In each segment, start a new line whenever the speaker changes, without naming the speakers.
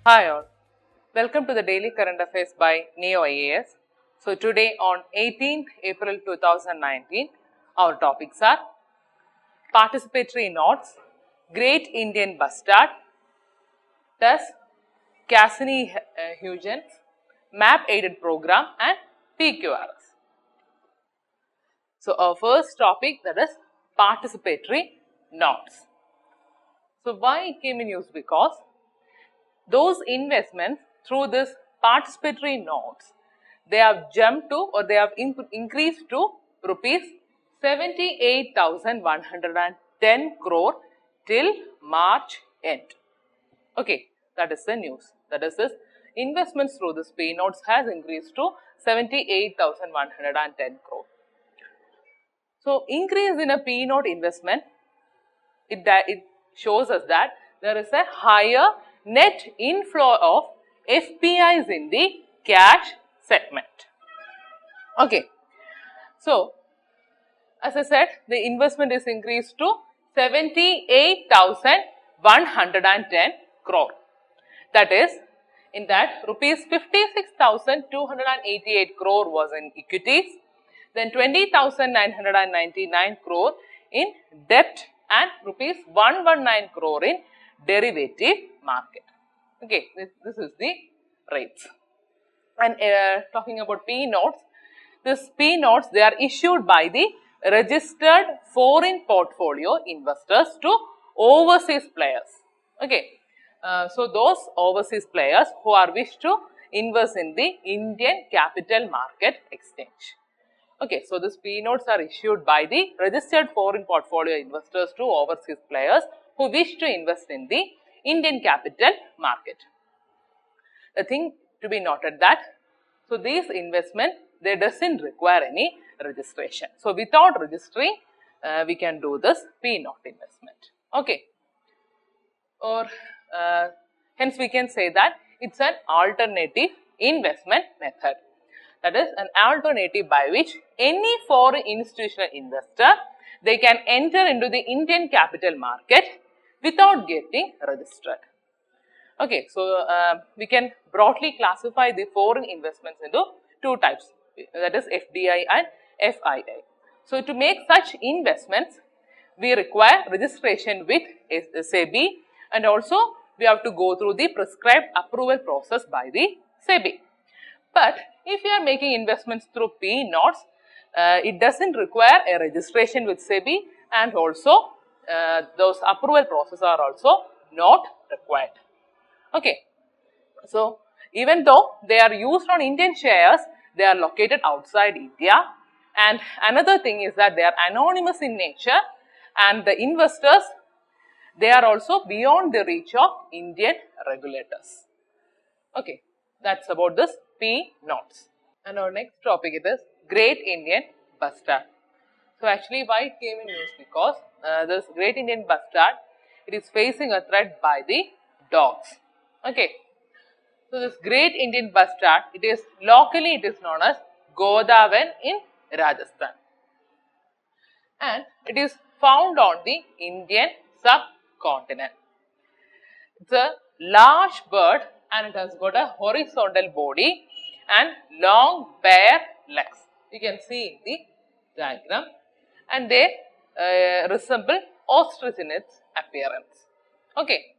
Hi all, welcome to the Daily Current Affairs by Neo IAS. So today on 18th April 2019, our topics are Participatory Notes, Great Indian Bustard, TESS, Cassini-Huygens, Map Aided Program and PQRS. So our first topic, that is Participatory Notes. So why it came in use? Because those investments through this participatory notes, they have jumped to or they have increased to rupees 78,110 crore till March end. Okay, that is the news. That is this investments through this P notes has increased to 78,110 crore. So increase in a P note investment, it shows us that there is a higher net inflow of FPIs in the cash segment. Okay. So, as I said, the investment is increased to 78,110 crore. That is, in that rupees 56,288 crore was in equities, then 20,999 crore in debt and rupees 119 crore in derivative market. Okay, this is the rates. And talking about P notes, this P notes, they are issued by the registered foreign portfolio investors to overseas players. Okay, so those overseas players who are wish to invest in the Indian capital market exchange. Okay, so these P notes are issued by the registered foreign portfolio investors to overseas players who wish to invest in the Indian capital market. The thing to be noted that, so these investment, they doesn't require any registration. So without registering, we can do this P note investment. Okay, or hence we can say that it's an alternative investment method. That is an alternative by which any foreign institutional investor, they can enter into the Indian capital market without getting registered. Okay, so we can broadly classify the foreign investments into two types, that is FDI and FII. So to make such investments, we require registration with SEBI and also we have to go through the prescribed approval process by the SEBI. But if you are making investments through P notes, it doesn't require a registration with SEBI and also those approval processes are also not required. Okay. So, even though they are used on Indian shares, they are located outside India, and another thing is that they are anonymous in nature and the investors, they are also beyond the reach of Indian regulators. Okay, that's about this P notes. And our next topic is Great Indian Bustard. So actually why it came in use? Because this Great Indian Bustard, it is facing a threat by the dogs. Okay. So this Great Indian Bustard, it is locally it is known as Godawan in Rajasthan. And it is found on the Indian subcontinent. It's a large bird and it has got a horizontal body and long bare legs. You can see in the diagram, and they resemble ostrich in its appearance. Okay,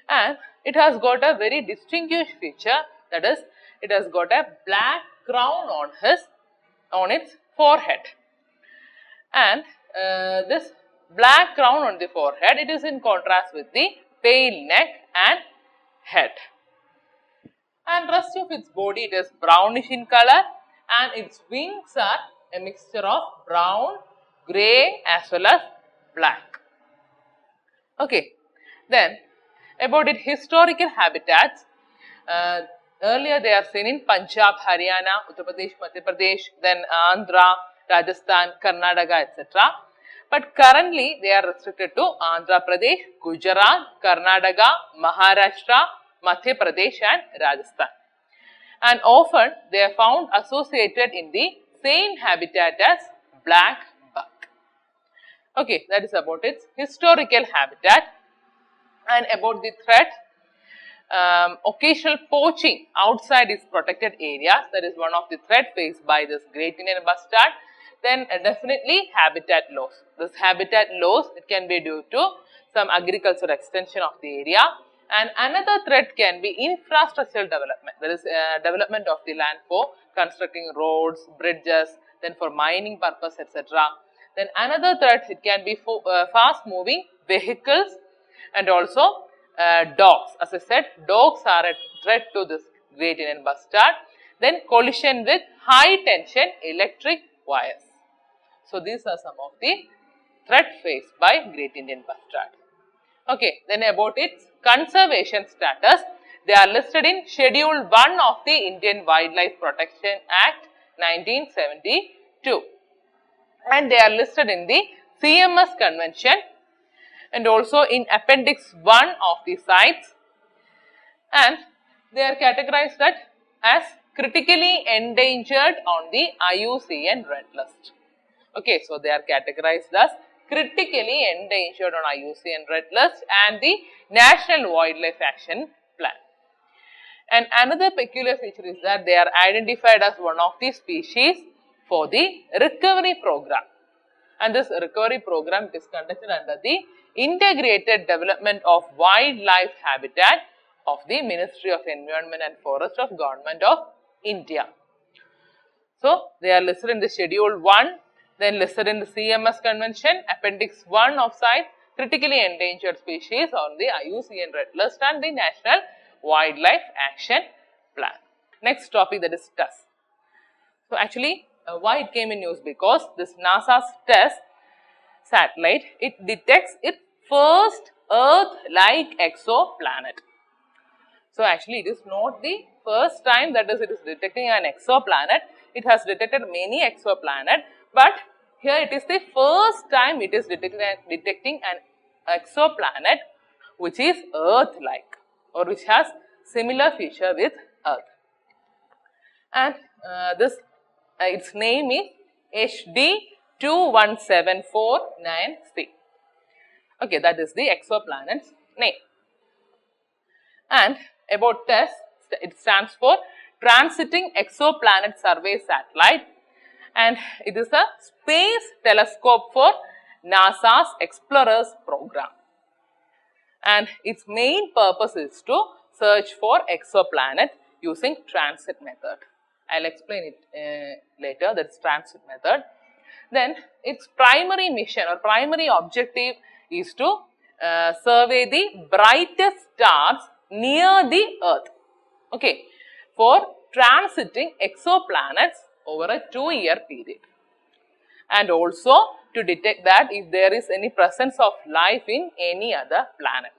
and it has got a very distinguished feature, that is, it has got a black crown on its forehead, and this black crown on the forehead, it is in contrast with the pale neck and head. And rest of its body, it is brownish in color and its wings are a mixture of brown, grey as well as black. Okay, then about its historical habitats, earlier they are seen in Punjab, Haryana, Uttar Pradesh, Madhya Pradesh, then Andhra, Rajasthan, Karnataka, etc. But currently they are restricted to Andhra Pradesh, Gujarat, Karnataka, Maharashtra, Madhya Pradesh and Rajasthan. And often they are found associated in the same habitat as black buck. Okay, that is about its historical habitat. And about the threat, occasional poaching outside its protected areas, that is one of the threat faced by this Great Indian Bustard. Then definitely habitat loss. This habitat loss, it can be due to some agricultural extension of the area, and another threat can be infrastructural development. There is development of the land for constructing roads, bridges, then for mining purpose, etc. Then another threat, it can be for fast moving vehicles, and also dogs. As I said, dogs are a threat to this Great Indian Bustard. Then collision with high tension electric wires. So these are some of the threat faced by Great Indian Bustard. Okay, then about its conservation status, they are listed in Schedule 1 of the Indian Wildlife Protection Act 1972, and they are listed in the CMS Convention and also in Appendix 1 of the sites, and they are categorized as critically endangered on the IUCN Red List. Okay, so they are categorized as critically endangered on IUCN Red List and the National Wildlife Action Plan. And another peculiar feature is that they are identified as one of the species for the recovery program. And this recovery program is conducted under the Integrated Development of Wildlife Habitat of the Ministry of Environment and Forest of Government of India. So, they are listed in the Schedule 1, then listed in the CMS Convention, Appendix 1 of site, critically endangered species on the IUCN Red List and the National Wildlife Action Plan. Next topic, that is TESS. So, actually, why it came in news? Because this NASA's TESS satellite, it detects its first Earth-like exoplanet. So, actually, it is not the first time that is it is detecting an exoplanet. It has detected many exoplanets, but here it is the first time it is detecting an exoplanet which is Earth-like or which has similar feature with Earth. And its name is HD21749C. Okay, that is the exoplanet's name. And about TESS, it stands for Transiting Exoplanet Survey Satellite, and it is a space telescope for NASA's Explorers program. And its main purpose is to search for exoplanets using transit method. I will explain it later, that is transit method. Then its primary mission or primary objective is to survey the brightest stars near the Earth, okay, for transiting exoplanets over a 2-year period, and also to detect that if there is any presence of life in any other planet.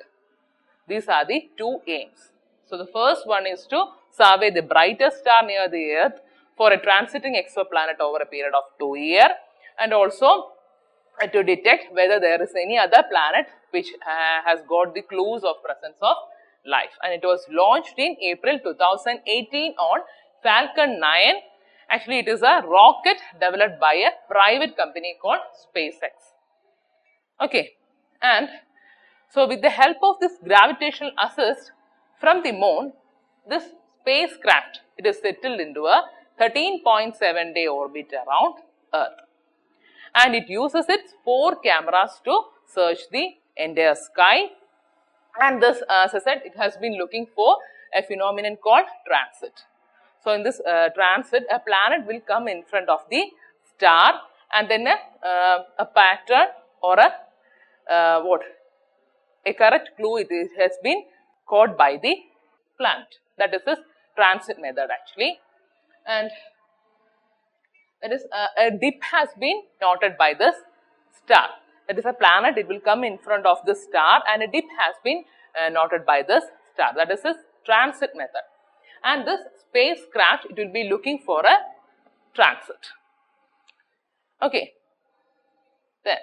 These are the two aims. So, the first one is to survey the brightest star near the Earth for a transiting exoplanet over a period of 2 years, and also to detect whether there is any other planet which has got the clues of presence of life. And it was launched in April 2018 on Falcon 9. Actually, it is a rocket developed by a private company called SpaceX. Okay, and so with the help of this gravitational assist from the moon, this spacecraft, it is settled into a 13.7-day orbit around Earth, and it uses its 4 cameras to search the entire sky. And this, as I said, it has been looking for a phenomenon called transit. So, in this transit, a planet will come in front of the star, and then a pattern or a correct clue it has been caught by the planet. That is this transit method actually. And that is a dip has been noted by this star. That is a planet, it will come in front of the star, and a dip has been noted by this star. That is this transit method. And this spacecraft, it will be looking for a transit. Okay. Then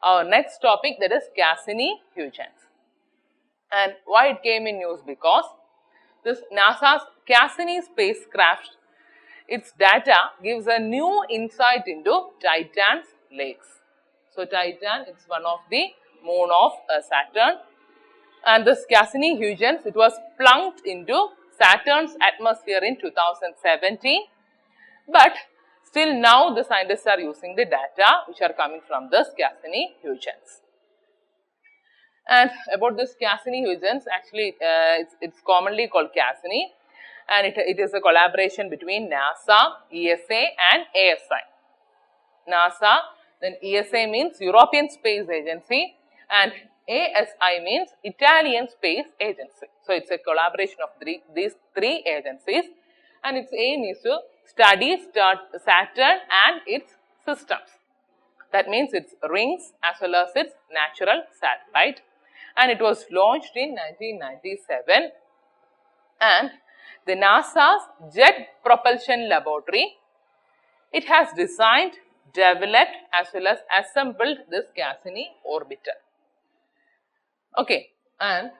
our next topic, that is Cassini-Huygens. And why it came in news? Because this NASA's Cassini spacecraft, its data gives a new insight into Titan's lakes. So, Titan is one of the moon of Saturn, And this Cassini-Huygens, it was plunked into Saturn's atmosphere in 2017. But still now the scientists are using the data which are coming from this Cassini-Huygens. And about this Cassini-Huygens, actually it's commonly called Cassini, and it is a collaboration between NASA, ESA and ASI. NASA, then ESA means European Space Agency, and ASI means Italian Space Agency. So it's a collaboration of these three agencies, and its aim is to study Saturn and its systems. That means its rings as well as its natural satellite. And it was launched in 1997. And the NASA's Jet Propulsion Laboratory, it has designed, developed as well as assembled this Cassini orbiter. Okay, and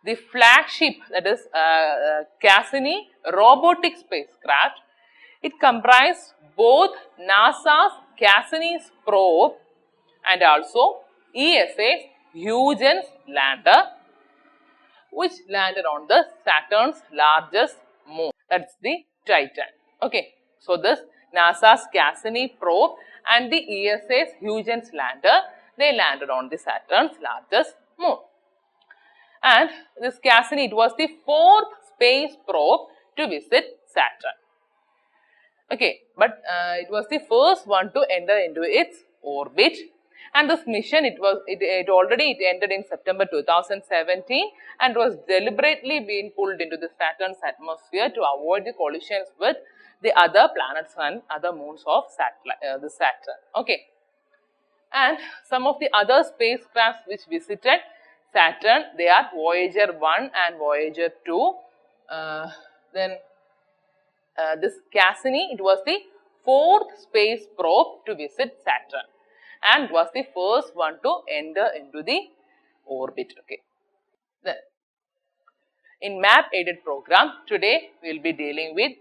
the flagship, that is Cassini robotic spacecraft, it comprised both NASA's Cassini's probe and also ESA's Huygens lander, which landed on the Saturn's largest moon, that's the Titan. Okay, so this NASA's Cassini probe and the ESA's Huygens lander, they landed on the Saturn's largest moon. And this Cassini, it was the fourth space probe to visit Saturn. Okay, but it was the first one to enter into its orbit, and this mission it entered in September 2017 and was deliberately being pulled into the Saturn's atmosphere to avoid the collisions with the other planets and other moons of the Saturn. Okay, and some of the other spacecrafts which visited Saturn, they are Voyager 1 and Voyager 2. Then this Cassini, it was the fourth space probe to visit Saturn and was the first one to enter into the orbit. Okay. Then, in map aided program, today we will be dealing with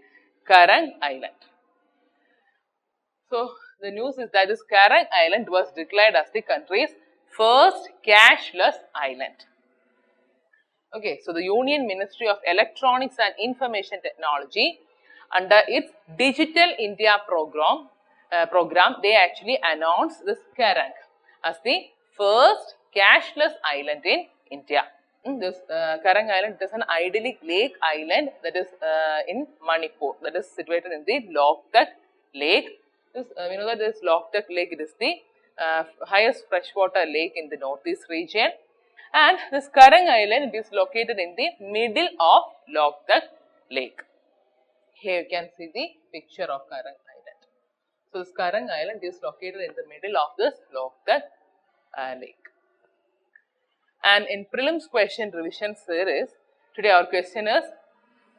Karang Island. So, the news is that this Karang Island was declared as the country's first cashless island. Okay, so the Union Ministry of Electronics and Information Technology, under its Digital India program, they actually announced this Karang as the first cashless island in India. This Karang Island is an idyllic lake island that is in Manipur, that is situated in the Loktak Lake. We know that this Loktak Lake, it is the highest freshwater lake in the northeast region, and this Karang Island, it is located in the middle of Loktak Lake. Here you can see the picture of Karang Island. So, this Karang Island is located in the middle of this Loktak Lake. And in Prelims question revision series, today our question is,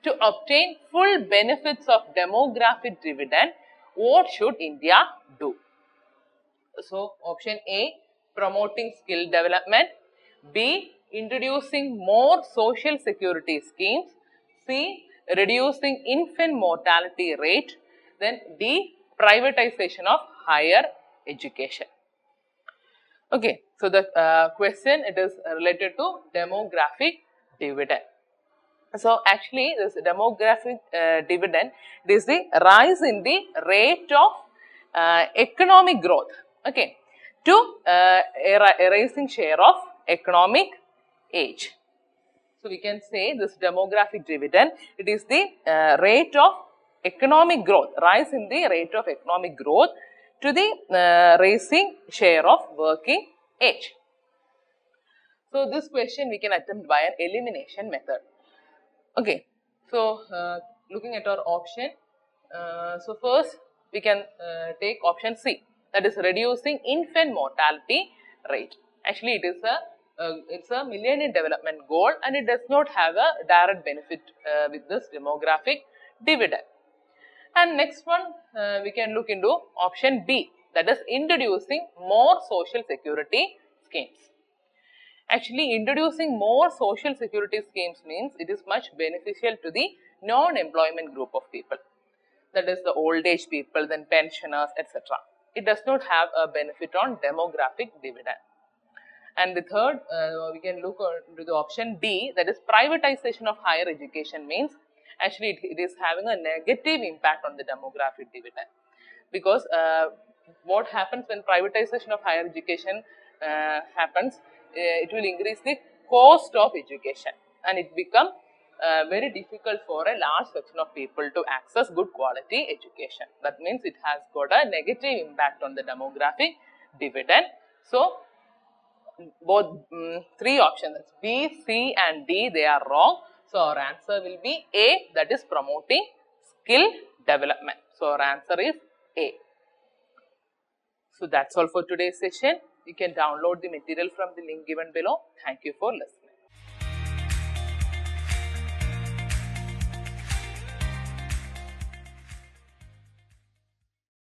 to obtain full benefits of demographic dividend, what should India do? So, option A, promoting skill development, B, introducing more social security schemes, C, reducing infant mortality rate, then D, privatization of higher education. Okay, so the question, it is related to demographic dividend. So, actually this demographic dividend, it is the rise in the rate of economic growth, okay, to a rising share of economic age. So, we can say this demographic dividend, it is the rate of economic growth, rise in the rate of economic growth to the rising share of working age. So, this question we can attempt by an elimination method. Okay, so looking at our option, so first we can take option C, that is reducing infant mortality rate. Actually, it's a Millennium Development Goal and it does not have a direct benefit with this demographic dividend. And next one, we can look into option B, that is introducing more social security schemes. Actually, introducing more social security schemes means it is much beneficial to the non-employment group of people, that is the old age people, then pensioners, etc. It does not have a benefit on demographic dividend. And the third, we can look into the option D, that is privatization of higher education means actually it is having a negative impact on the demographic dividend. Because what happens when privatization of higher education happens, it will increase the cost of education and it becomes very difficult for a large section of people to access good quality education. That means it has got a negative impact on the demographic dividend. So, both three options B, C and D, they are wrong. So, our answer will be A, that is promoting skill development. So, our answer is A. So, that's all for today's session. You can download the material from the link given below. Thank you for listening.